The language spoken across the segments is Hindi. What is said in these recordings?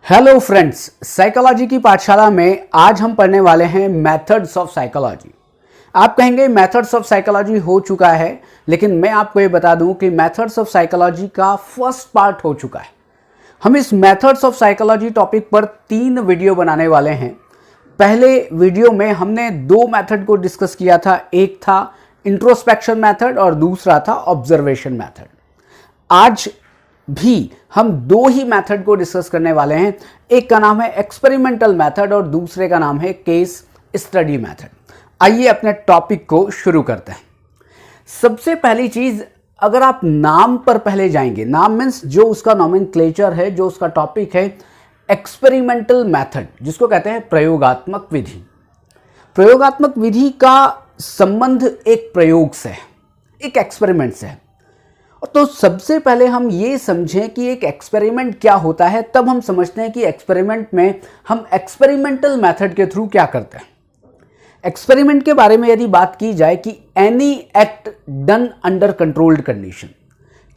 हेलो फ्रेंड्स, साइकोलॉजी की पाठशाला में आज हम पढ़ने वाले हैं मेथड्स ऑफ साइकोलॉजी। आप कहेंगे मेथड्स ऑफ साइकोलॉजी हो चुका है, लेकिन मैं आपको ये बता दूं कि मेथड्स ऑफ साइकोलॉजी का फर्स्ट पार्ट हो चुका है। हम इस मेथड्स ऑफ साइकोलॉजी टॉपिक पर 3 वीडियो बनाने वाले हैं। पहले वीडियो में हमने 2 मेथड को डिस्कस किया था, एक था इंट्रोस्पेक्शन मेथड और दूसरा था ऑब्जर्वेशन मेथड। आज भी हम 2 ही मेथड को डिस्कस करने वाले हैं। एक का नाम है एक्सपेरिमेंटल मेथड और दूसरे का नाम है केस स्टडी मेथड। आइए अपने टॉपिक को शुरू करते हैं। सबसे पहली चीज, अगर आप नाम पर पहले जाएंगे, नाम मीन्स जो उसका नॉमेनक्लेचर है, जो उसका टॉपिक है, एक्सपेरिमेंटल मेथड, जिसको कहते हैं प्रयोगात्मक विधि। प्रयोगात्मक विधि का संबंध एक प्रयोग से है, एक एक्सपेरिमेंट से है। तो सबसे पहले हम ये समझें कि एक एक्सपेरिमेंट क्या होता है, तब हम समझते हैं कि एक्सपेरिमेंट में हम एक्सपेरिमेंटल मेथड के थ्रू क्या करते हैं। एक्सपेरिमेंट के बारे में यदि बात की जाए कि any act done under controlled condition,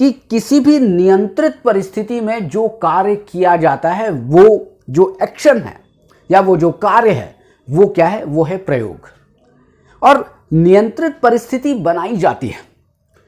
कि किसी भी नियंत्रित परिस्थिति में जो कार्य किया जाता है, वो जो एक्शन है या वो जो कार्य है, वो क्या है, वो है प्रयोग। और नियंत्रित परिस्थिति बनाई जाती है।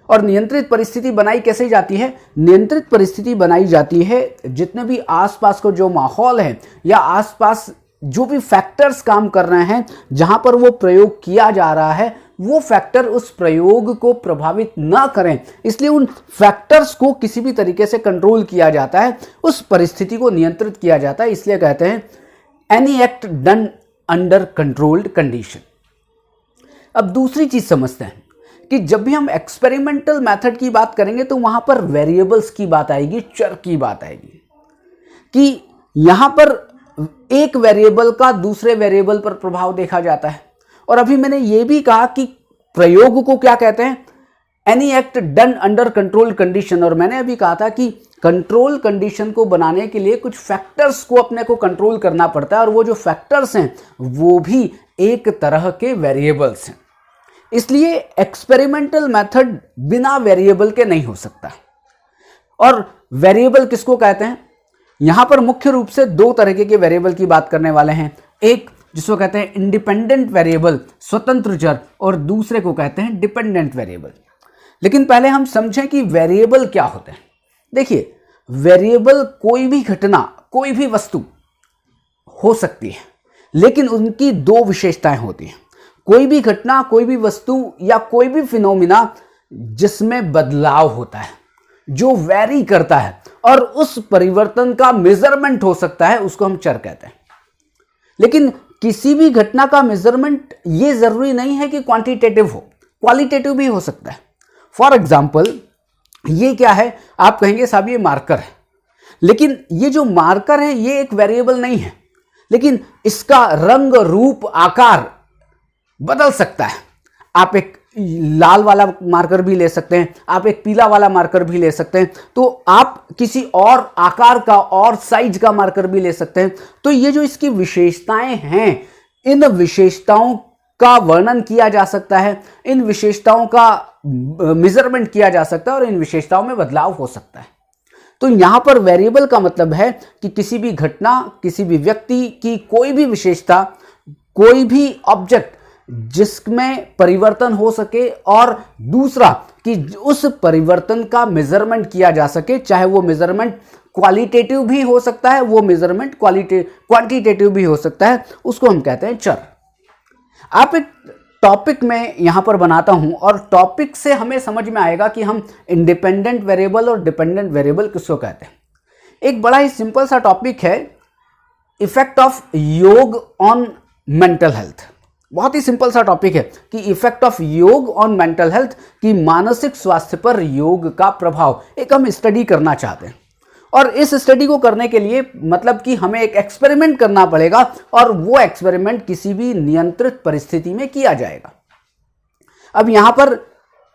और नियंत्रित परिस्थिति बनाई कैसे जाती है? नियंत्रित परिस्थिति बनाई जाती है जितने भी आसपास को जो माहौल है या आसपास जो भी फैक्टर्स काम कर रहे हैं, जहां पर वो प्रयोग किया जा रहा है, वो फैक्टर उस प्रयोग को प्रभावित ना करें, इसलिए उन फैक्टर्स को किसी भी तरीके से कंट्रोल किया जाता है, उस परिस्थिति को नियंत्रित किया जाता है। इसलिए कहते हैं any act done under controlled condition. अब दूसरी चीज समझते हैं कि जब भी हम एक्सपेरिमेंटल मेथड की बात करेंगे तो वहां पर वेरिएबल्स की बात आएगी, चर की बात आएगी, कि यहां पर एक वेरिएबल का दूसरे वेरिएबल पर प्रभाव देखा जाता है। और अभी मैंने यह भी कहा कि प्रयोग को क्या कहते हैं? Any act done under control condition. और मैंने अभी कहा था कि कंट्रोल कंडीशन को बनाने के लिए कुछ फैक्टर्स को अपने को कंट्रोल करना पड़ता है, और वो जो फैक्टर्स हैं वो भी एक तरह के वेरिएबल्स हैं। इसलिए एक्सपेरिमेंटल मेथड बिना वेरिएबल के नहीं हो सकता। और वेरिएबल किसको कहते हैं? यहां पर मुख्य रूप से 2 तरीके के वेरिएबल की बात करने वाले हैं। एक जिसको कहते हैं इंडिपेंडेंट वेरिएबल, स्वतंत्र चर, और दूसरे को कहते हैं डिपेंडेंट वेरिएबल। लेकिन पहले हम समझें कि वेरिएबल क्या होते हैं। देखिए, वेरिएबल कोई भी घटना, कोई भी वस्तु हो सकती है, लेकिन उनकी 2 विशेषताएं होती हैं। कोई भी घटना, कोई भी वस्तु या कोई भी फिनोमिना जिसमें बदलाव होता है, जो वैरी करता है, और उस परिवर्तन का मेजरमेंट हो सकता है, उसको हम चर कहते हैं। लेकिन किसी भी घटना का मेजरमेंट ये जरूरी नहीं है कि क्वांटिटेटिव हो, क्वालिटेटिव भी हो सकता है। फॉर एग्जाम्पल, ये क्या है? आप कहेंगे साहब ये मार्कर है, लेकिन ये जो मार्कर है ये एक वेरिएबल नहीं है, लेकिन इसका रंग, रूप, आकार बदल सकता है। आप एक लाल वाला मार्कर भी ले सकते हैं, आप एक पीला वाला मार्कर भी ले सकते हैं, तो आप किसी और आकार का और साइज का मार्कर भी ले सकते हैं। तो ये जो इसकी विशेषताएं हैं, इन विशेषताओं का वर्णन किया जा सकता है, इन विशेषताओं का मेजरमेंट किया जा सकता है, और इन विशेषताओं में बदलाव हो सकता है। तो यहां पर वेरिएबल का मतलब है कि किसी भी घटना, किसी भी व्यक्ति की कोई भी विशेषता, कोई भी ऑब्जेक्ट जिसमें परिवर्तन हो सके, और दूसरा कि उस परिवर्तन का मेजरमेंट किया जा सके, चाहे वो मेजरमेंट क्वालिटेटिव भी हो सकता है, वो मेजरमेंट क्वांटिटेटिव भी हो सकता है, उसको हम कहते हैं चर। आप एक टॉपिक में यहां पर बनाता हूं, और टॉपिक से हमें समझ में आएगा कि हम इंडिपेंडेंट वेरिएबल और डिपेंडेंट वेरिएबल किसको कहते हैं। एक बड़ा ही सिंपल सा टॉपिक है, इफेक्ट ऑफ योग ऑन मेंटल हेल्थ। बहुत ही सिंपल सा टॉपिक है कि इफेक्ट ऑफ योग ऑन मेंटल हेल्थ, की मानसिक स्वास्थ्य पर योग का प्रभाव, एक हम स्टडी करना चाहते हैं। और इस स्टडी को करने के लिए मतलब कि हमें एक एक्सपेरिमेंट करना पड़ेगा, और वो एक्सपेरिमेंट किसी भी नियंत्रित परिस्थिति में किया जाएगा। अब यहां पर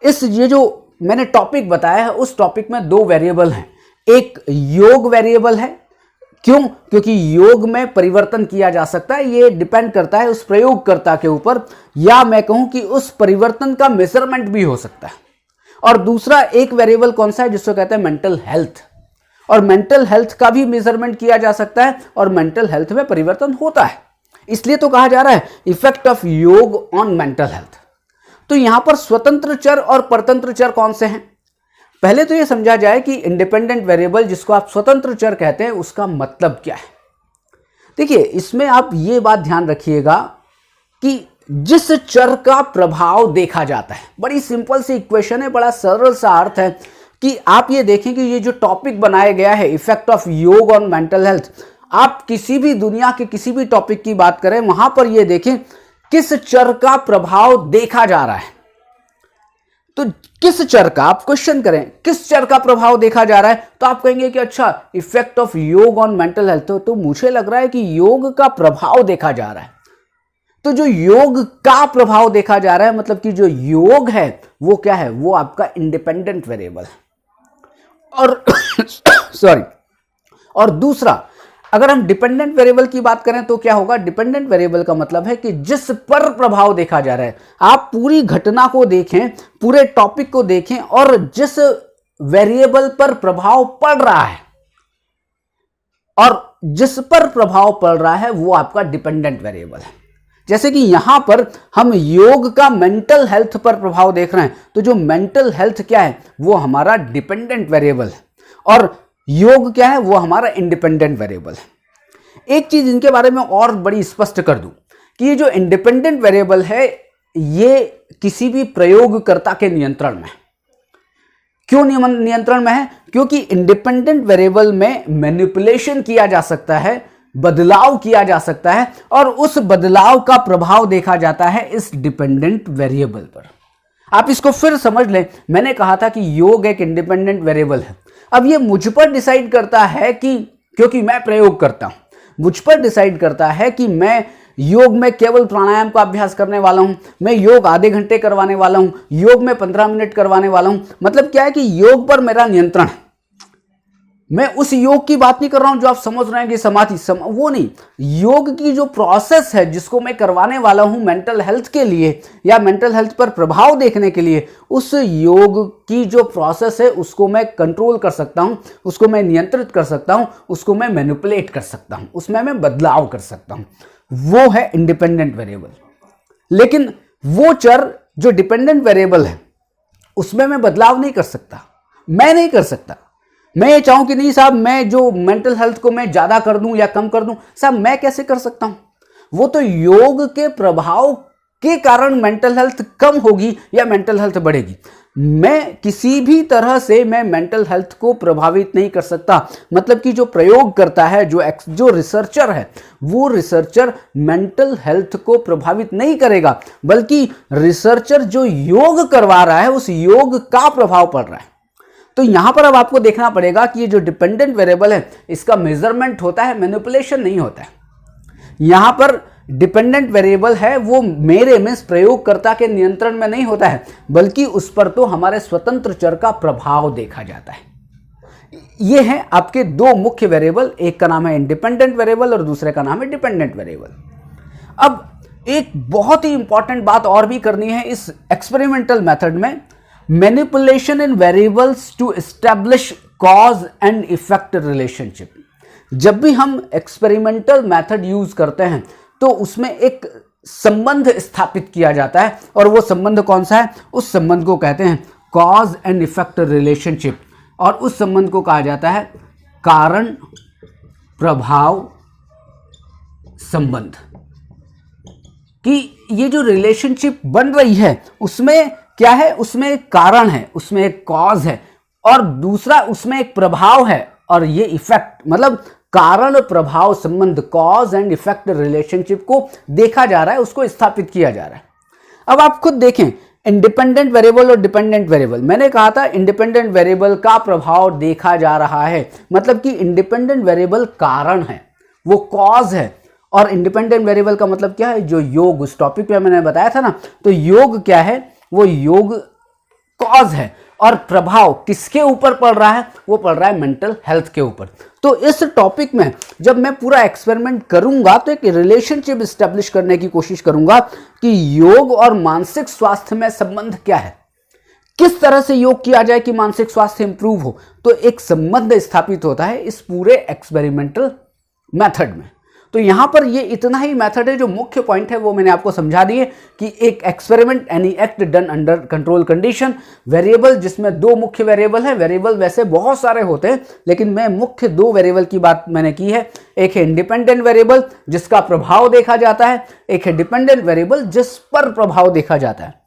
ये जो मैंने टॉपिक बताया है, उस टॉपिक में 2 वेरिएबल हैं। एक योग वेरिएबल है। क्यों? क्योंकि योग में परिवर्तन किया जा सकता है, ये डिपेंड करता है उस प्रयोगकर्ता के ऊपर, या मैं कहूं कि उस परिवर्तन का मेजरमेंट भी हो सकता है। और दूसरा एक वेरिएबल कौन सा है? जिसको कहते हैं मेंटल हेल्थ। और मेंटल हेल्थ का भी मेजरमेंट किया जा सकता है और मेंटल हेल्थ में परिवर्तन होता है। इसलिए तो कहा जा रहा है इफेक्ट ऑफ योग ऑन मेंटल हेल्थ। तो यहां पर स्वतंत्र चर और परतंत्र चर कौन से हैं? पहले तो यह समझा जाए कि इंडिपेंडेंट वेरिएबल जिसको आप स्वतंत्र चर कहते हैं उसका मतलब क्या है। देखिए, इसमें आप ये बात ध्यान रखिएगा कि जिस चर का प्रभाव देखा जाता है, बड़ी सिंपल सी इक्वेशन है, बड़ा सरल सा अर्थ है कि आप ये देखें कि ये जो टॉपिक बनाया गया है इफेक्ट ऑफ योग ऑन मेंटल हेल्थ, आप किसी भी दुनिया के किसी भी टॉपिक की बात करें वहां पर ये देखें किस चर का प्रभाव देखा जा रहा है। तो किस चर का, आप क्वेश्चन करें किस चर का प्रभाव देखा जा रहा है, तो आप कहेंगे कि अच्छा इफेक्ट ऑफ योग ऑन मेंटल हेल्थ, तो मुझे लग रहा है कि योग का प्रभाव देखा जा रहा है। तो जो योग का प्रभाव देखा जा रहा है मतलब कि जो योग है वो क्या है, वो आपका इंडिपेंडेंट वेरिएबल है। और सॉरी, और दूसरा अगर हम डिपेंडेंट वेरिएबल की बात करें तो क्या होगा, डिपेंडेंट वेरिएबल का मतलब है कि जिस पर प्रभाव देखा जा रहा है, आप पूरी घटना को देखें, पूरे टॉपिक को देखें और जिस वेरिएबल पर प्रभाव पड़ रहा है और जिस पर प्रभाव पड़ रहा है वो आपका डिपेंडेंट वेरिएबल है। जैसे कि यहां पर हम योग का मेंटल हेल्थ पर प्रभाव देख रहे हैं, तो जो मेंटल हेल्थ क्या है वो हमारा डिपेंडेंट वेरिएबल है और योग क्या है वो हमारा इंडिपेंडेंट वेरिएबल है। एक चीज इनके बारे में और बड़ी स्पष्ट कर दूं कि ये जो इंडिपेंडेंट वेरिएबल है ये किसी भी प्रयोगकर्ता के नियंत्रण में है। क्यों नियंत्रण में है? क्योंकि इंडिपेंडेंट वेरिएबल में मैनिपुलेशन किया जा सकता है, बदलाव किया जा सकता है और उस बदलाव का प्रभाव देखा जाता है इस डिपेंडेंट वेरिएबल पर। आप इसको फिर समझ लें, मैंने कहा था कि योग एक इंडिपेंडेंट वेरिएबल है। अब ये मुझ पर डिसाइड करता है कि, क्योंकि मैं प्रयोग करता हूं, मुझ पर डिसाइड करता है कि मैं योग में केवल प्राणायाम का अभ्यास करने वाला हूं, मैं योग आधे घंटे करवाने वाला हूं, योग में 15 मिनट करवाने वाला हूं। मतलब क्या है कि योग पर मेरा नियंत्रण है। मैं उस योग की बात नहीं कर रहा हूं जो आप समझ रहे हैं कि समाधि वो नहीं, योग की जो प्रोसेस है जिसको मैं करवाने वाला हूं मेंटल हेल्थ के लिए या मेंटल हेल्थ पर प्रभाव देखने के लिए, उस योग की जो प्रोसेस है उसको मैं कंट्रोल कर सकता हूं, उसको मैं नियंत्रित कर सकता हूं, उसको मैं मैनिपुलेट कर सकता हूं, उसमें मैं बदलाव कर सकता हूं। वो है इंडिपेंडेंट वेरिएबल। लेकिन वो चर जो डिपेंडेंट वेरिएबल है उसमें मैं बदलाव नहीं कर सकता, मैं नहीं कर सकता। मैं ये चाहूं कि नहीं साहब मैं जो मेंटल हेल्थ को मैं ज्यादा कर दूं या कम कर दूं, साहब मैं कैसे कर सकता हूं? वो तो योग के प्रभाव के कारण मेंटल हेल्थ कम होगी या मेंटल हेल्थ बढ़ेगी। मैं किसी भी तरह से मैं मेंटल हेल्थ को प्रभावित नहीं कर सकता। मतलब कि जो प्रयोग करता है, जो रिसर्चर है, वो रिसर्चर मेंटल हेल्थ को प्रभावित नहीं करेगा, बल्कि रिसर्चर जो योग करवा रहा है उस योग का प्रभाव पड़ रहा है। तो यहां पर अब आपको देखना पड़ेगा कि ये जो डिपेंडेंट वेरिएबल है इसका मेजरमेंट होता है, मैनिपुलेशन नहीं होता है। यहां पर डिपेंडेंट वेरिएबल है वो मेरे में प्रयोगकर्ता के नियंत्रण में नहीं होता है, बल्कि उस पर तो हमारे स्वतंत्र चर का प्रभाव देखा जाता है। ये हैं आपके दो मुख्य वेरिएबल, एक का नाम है इंडिपेंडेंट वेरिएबल और दूसरे का नाम है डिपेंडेंट वेरिएबल। अब एक बहुत ही इंपॉर्टेंट बात और भी करनी है इस एक्सपेरिमेंटल मेथड में, manipulation in variables to establish cause and effect relationship. जब भी हम एक्सपेरिमेंटल मेथड यूज करते हैं तो उसमें एक संबंध स्थापित किया जाता है और वो संबंध कौन सा है? उस संबंध को कहते हैं कॉज एंड इफेक्ट रिलेशनशिप और उस संबंध को कहा जाता है कारण प्रभाव संबंध। कि ये जो रिलेशनशिप बन रही है उसमें क्या है? उसमें एक कारण है, उसमें एक कॉज है और दूसरा उसमें एक प्रभाव है और ये इफेक्ट, मतलब कारण प्रभाव संबंध, कॉज एंड इफेक्ट रिलेशनशिप को देखा जा रहा है, उसको स्थापित किया जा रहा है। अब आप खुद देखें इंडिपेंडेंट वेरिएबल और डिपेंडेंट वेरिएबल, मैंने कहा था इंडिपेंडेंट वेरिएबल का प्रभाव देखा जा रहा है, मतलब कि इंडिपेंडेंट वेरिएबल कारण है, वो कॉज है। और इंडिपेंडेंट वेरिएबल का मतलब क्या है? जो योग, उस टॉपिक में मैंने बताया था ना, तो योग क्या है? वो योग कॉज है और प्रभाव किसके ऊपर पड़ रहा है? वो पड़ रहा है मेंटल हेल्थ के ऊपर। तो इस टॉपिक में जब मैं पूरा एक्सपेरिमेंट करूंगा तो एक रिलेशनशिप एस्टेब्लिश करने की कोशिश करूंगा कि योग और मानसिक स्वास्थ्य में संबंध क्या है, किस तरह से योग किया जाए कि मानसिक स्वास्थ्य इंप्रूव हो, तो एक संबंध स्थापित होता है इस पूरे एक्सपेरिमेंटल मेथड में। तो यहां पर ये इतना ही मेथड है, जो मुख्य पॉइंट है वो मैंने आपको समझा दिए कि एक experiment any act done under control condition, variable जिसमें दो मुख्य वेरिएबल है। वेरिएबल वैसे बहुत सारे होते हैं, लेकिन मैं मुख्य दो वेरिएबल की बात मैंने की है। एक है इंडिपेंडेंट वेरिएबल जिसका प्रभाव देखा जाता है, एक है डिपेंडेंट वेरिएबल जिस पर प्रभाव देखा जाता है।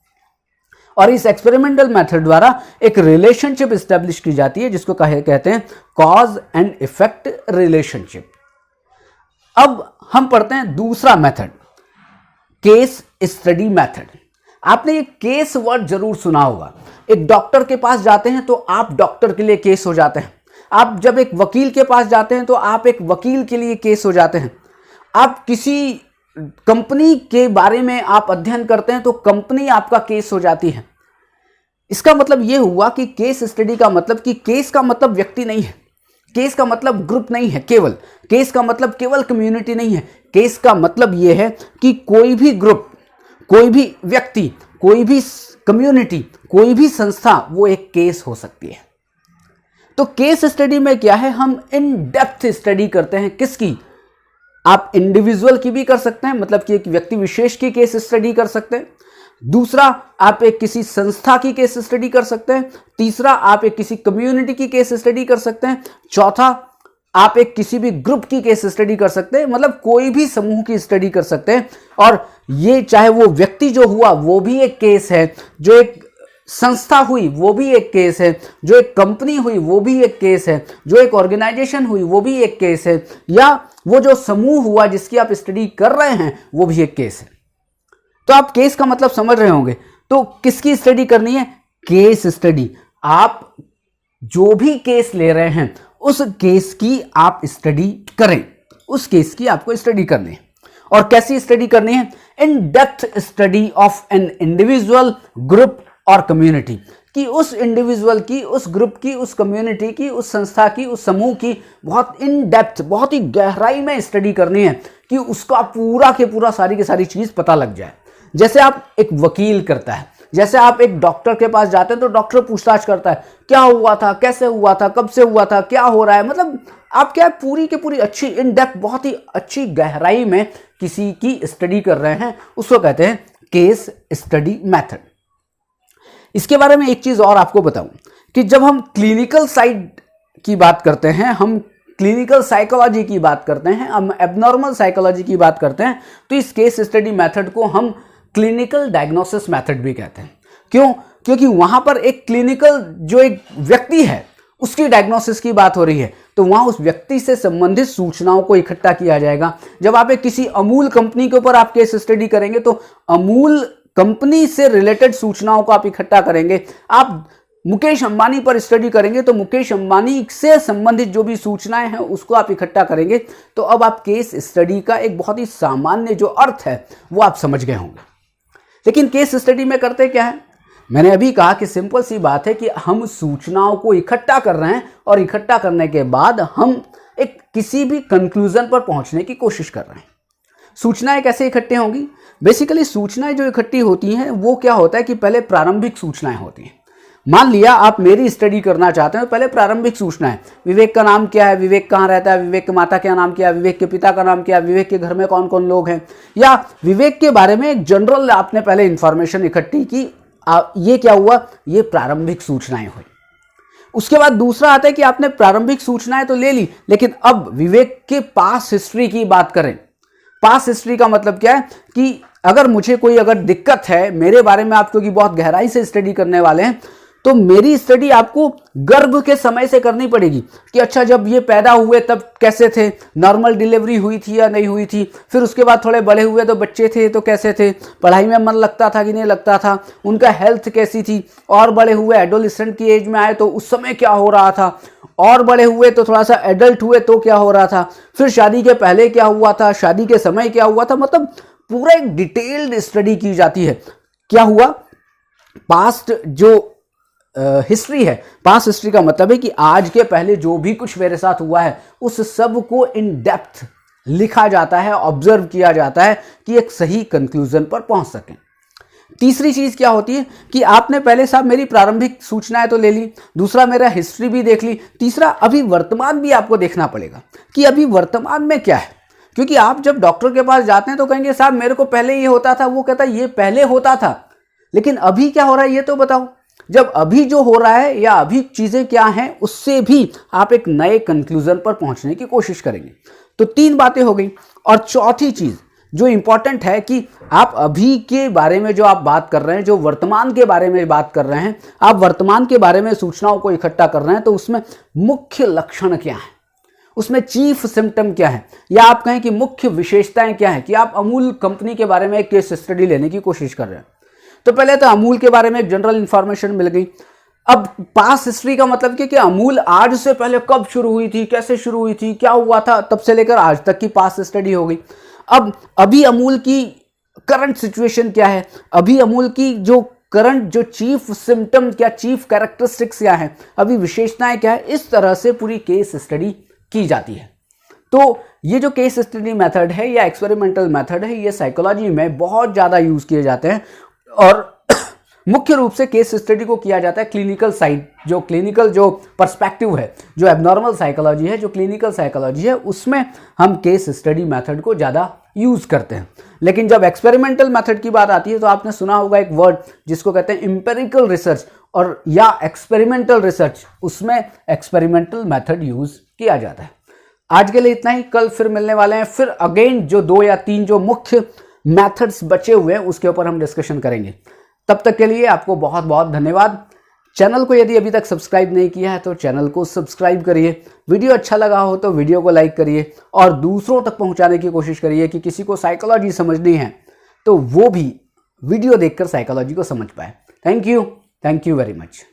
और इस एक्सपेरिमेंटल मेथड द्वारा एक रिलेशनशिप स्टैब्लिश की जाती है जिसको कहते हैं कॉज एंड इफेक्ट रिलेशनशिप। अब हम पढ़ते हैं दूसरा मेथड, केस स्टडी मेथड। आपने ये केस वर्ड जरूर सुना होगा। एक डॉक्टर के पास जाते हैं तो आप डॉक्टर के लिए केस हो जाते हैं। आप जब एक वकील के पास जाते हैं तो आप एक वकील के लिए केस हो जाते हैं। आप किसी कंपनी के बारे में आप अध्ययन करते हैं तो कंपनी आपका केस हो जाती है। इसका मतलब यह हुआ कि केस स्टडी का मतलब कि केस का मतलब व्यक्ति नहीं है, केस का मतलब ग्रुप नहीं है, केवल केस का मतलब केवल कम्युनिटी नहीं है। केस का मतलब यह है कि कोई भी ग्रुप, कोई भी व्यक्ति, कोई भी कम्युनिटी, कोई भी संस्था, वो एक केस हो सकती है। तो केस स्टडी में क्या है, हम इन डेप्थ स्टडी करते हैं। किसकी? आप इंडिविजुअल की भी कर सकते हैं, मतलब कि एक व्यक्ति विशेष की केस स्टडी कर सकते हैं। दूसरा, आप एक किसी संस्था की केस स्टडी कर सकते हैं। तीसरा, आप एक किसी कम्युनिटी की केस स्टडी कर सकते हैं। चौथा, आप एक किसी भी ग्रुप की केस स्टडी कर सकते हैं, मतलब कोई भी समूह की स्टडी कर सकते हैं। और ये चाहे वो व्यक्ति जो हुआ वो भी एक केस है, जो एक संस्था हुई वो भी एक केस है, जो एक कंपनी हुई वो भी एक केस है, जो एक ऑर्गेनाइजेशन हुई वो भी एक केस है, या वो जो समूह हुआ जिसकी आप स्टडी कर रहे हैं वो भी एक केस है। तो आप केस का मतलब समझ रहे होंगे। तो किसकी स्टडी करनी है? Case study. आप जो भी केस ले रहे हैं उस केस की आप स्टडी करें, उस केस की आपको स्टडी करनी है। और कैसी स्टडी करनी है? In depth study of an individual, group और कम्युनिटी, कि उस इंडिविजुअल की, उस ग्रुप की, उस कम्युनिटी की, उस संस्था की, उस समूह की बहुत इन डेप्थ, बहुत ही गहराई में स्टडी करनी है कि उसका पूरा के पूरा सारी की सारी चीज पता लग जाए। जैसे आप एक वकील करता है, जैसे आप एक डॉक्टर के पास जाते हैं तो डॉक्टर पूछताछ करता है, क्या हुआ था, कैसे हुआ था, कब से हुआ था, क्या हो रहा है। मतलब आप क्या पूरी की पूरी अच्छी इन डेप्थ, बहुत ही अच्छी गहराई में किसी की स्टडी कर रहे हैं, उसको कहते हैं केस स्टडी मेथड। इसके बारे में एक चीज और आपको बताऊं कि जब हम क्लिनिकल साइड की बात करते हैं, हम क्लिनिकल साइकोलॉजी की बात करते हैं, हम एबनॉर्मल साइकोलॉजी की बात करते हैं, तो इस केस स्टडी मेथड को हम क्लिनिकल डायग्नोसिस मेथड भी कहते हैं। क्यों? क्योंकि वहां पर एक क्लिनिकल जो एक व्यक्ति है उसकी डायग्नोसिस की बात हो रही है, तो वहां उस व्यक्ति से संबंधित सूचनाओं को इकट्ठा किया जाएगा। जब आप एक किसी अमूल कंपनी के ऊपर आप केस स्टडी करेंगे तो अमूल कंपनी से रिलेटेड सूचनाओं को आप इकट्ठा करेंगे। आप मुकेश अंबानी पर स्टडी करेंगे तो मुकेश अंबानी से संबंधित जो भी सूचनाएं हैं उसको आप इकट्ठा करेंगे। तो अब आप केस स्टडी का एक बहुत ही सामान्य जो अर्थ है वो आप समझ गए होंगे। लेकिन केस स्टडी में करते क्या है? मैंने अभी कहा कि सिंपल सी बात है कि हम सूचनाओं को इकट्ठा कर रहे हैं और इकट्ठा करने के बाद हम एक किसी भी कंक्लूजन पर पहुंचने की कोशिश कर रहे हैं। सूचनाएं कैसे इकट्ठी होंगी? बेसिकली सूचनाएं जो इकट्ठी होती हैं वो क्या होता है कि पहले प्रारंभिक सूचनाएं होती हैं। मान लिया आप मेरी स्टडी करना चाहते हैं, पहले प्रारंभिक सूचनाएं, विवेक का नाम क्या है, विवेक कहाँ रहता है, विवेक की माता का नाम क्या है, विवेक के पिता का नाम क्या है, विवेक के घर में कौन कौन लोग हैं, या विवेक के बारे में एक जनरल आपने पहले इंफॉर्मेशन इकट्ठी की। ये क्या हुआ? ये प्रारंभिक सूचनाएं हुई। उसके बाद दूसरा आता है कि आपने प्रारंभिक सूचनाएं तो ले ली, लेकिन अब विवेक के पास हिस्ट्री की बात करें। पास हिस्ट्री का मतलब क्या है कि अगर मुझे कोई अगर दिक्कत है मेरे बारे में, आप क्योंकि बहुत गहराई से स्टडी करने वाले हैं, तो मेरी स्टडी आपको गर्भ के समय से करनी पड़ेगी कि अच्छा जब ये पैदा हुए तब कैसे थे, नॉर्मल डिलीवरी हुई थी या नहीं हुई थी, फिर उसके बाद थोड़े बड़े हुए तो बच्चे थे तो कैसे थे, पढ़ाई में मन लगता था कि नहीं लगता था, उनका हेल्थ कैसी थी, और बड़े हुए एडोलेसेंट की एज में आए तो उस समय क्या हो रहा था, और बड़े हुए तो थोड़ा सा एडल्ट हुए तो क्या हो रहा था, फिर शादी के पहले क्या हुआ था, शादी के समय क्या हुआ था। मतलब पूरा एक डिटेल्ड स्टडी की जाती है। क्या हुआ? पास्ट जो हिस्ट्री है, पास्ट हिस्ट्री का मतलब है कि आज के पहले जो भी कुछ मेरे साथ हुआ है उस सब को इन डेप्थ लिखा जाता है, ऑब्जर्व किया जाता है कि एक सही कंक्लूजन पर पहुंच सकें। तीसरी चीज क्या होती है कि आपने पहले साहब मेरी प्रारंभिक सूचनाएं तो ले ली, दूसरा मेरा हिस्ट्री भी देख ली, तीसरा अभी वर्तमान भी आपको देखना पड़ेगा कि अभी वर्तमान में क्या है। क्योंकि आप जब डॉक्टर के पास जाते हैं तो कहेंगे साहब मेरे को पहले ये होता था, वो कहता है ये पहले होता था, लेकिन अभी क्या हो रहा है ये तो बताओ। जब अभी जो हो रहा है या अभी चीजें क्या हैं उससे भी आप एक नए कंक्लूजन पर पहुंचने की कोशिश करेंगे। तो 3 बातें हो गई। और चौथी चीज जो इंपॉर्टेंट है कि आप अभी के बारे में जो आप बात कर रहे हैं, जो वर्तमान के बारे में बात कर रहे हैं, आप वर्तमान के बारे में सूचनाओं को इकट्ठा कर रहे हैं, तो उसमें मुख्य लक्षण क्या है, उसमें चीफ सिम्टम क्या है, या आप कहें कि मुख्य विशेषताएं क्या है। कि आप अमूल कंपनी के बारे में एक केस स्टडी लेने की कोशिश कर रहे हैं, तो पहले तो अमूल के बारे में एक जनरल इंफॉर्मेशन मिल गई। अब पास हिस्ट्री का मतलब कि अमूल आज से पहले कब शुरू हुई थी, कैसे शुरू हुई थी, क्या हुआ था, तब से लेकर आज तक की पास स्टडी हो गई। अब अभी अमूल की करंट सिचुएशन क्या है, अभी अमूल की जो करंट जो चीफ सिम्टम क्या, चीफ कैरेक्टरिस्टिक्स क्या है, अभी विशेषताएं क्या है, इस तरह से पूरी केस स्टडी की जाती है। तो ये जो केस स्टडी मेथड है या एक्सपेरिमेंटल मेथड है, ये साइकोलॉजी में बहुत ज़्यादा यूज किए जाते हैं। और मुख्य रूप से केस स्टडी को किया जाता है क्लिनिकल साइड, जो क्लिनिकल जो पर्सपेक्टिव है, जो एबनॉर्मल साइकोलॉजी है, जो क्लिनिकल साइकोलॉजी है, उसमें हम केस स्टडी मेथड को ज़्यादा यूज करते हैं। लेकिन जब एक्सपेरिमेंटल मेथड की बात आती है तो आपने सुना होगा एक वर्ड जिसको कहते हैं एम्पिरिकल रिसर्च और या एक्सपेरिमेंटल रिसर्च, उसमें एक्सपेरिमेंटल मेथड यूज किया जाता है। आज के लिए इतना ही, कल फिर मिलने वाले हैं, फिर अगेन जो 2 या 3 जो मुख्य मेथड्स बचे हुए हैं उसके ऊपर हम डिस्कशन करेंगे। तब तक के लिए आपको बहुत बहुत धन्यवाद। चैनल को यदि अभी तक सब्सक्राइब नहीं किया है तो चैनल को सब्सक्राइब करिए, वीडियो अच्छा लगा हो तो वीडियो को लाइक करिए और दूसरों तक पहुंचाने की कोशिश करिए कि किसी को साइकोलॉजी समझनी है तो वो भी वीडियो देखकर साइकोलॉजी को समझ पाए। Thank you very much.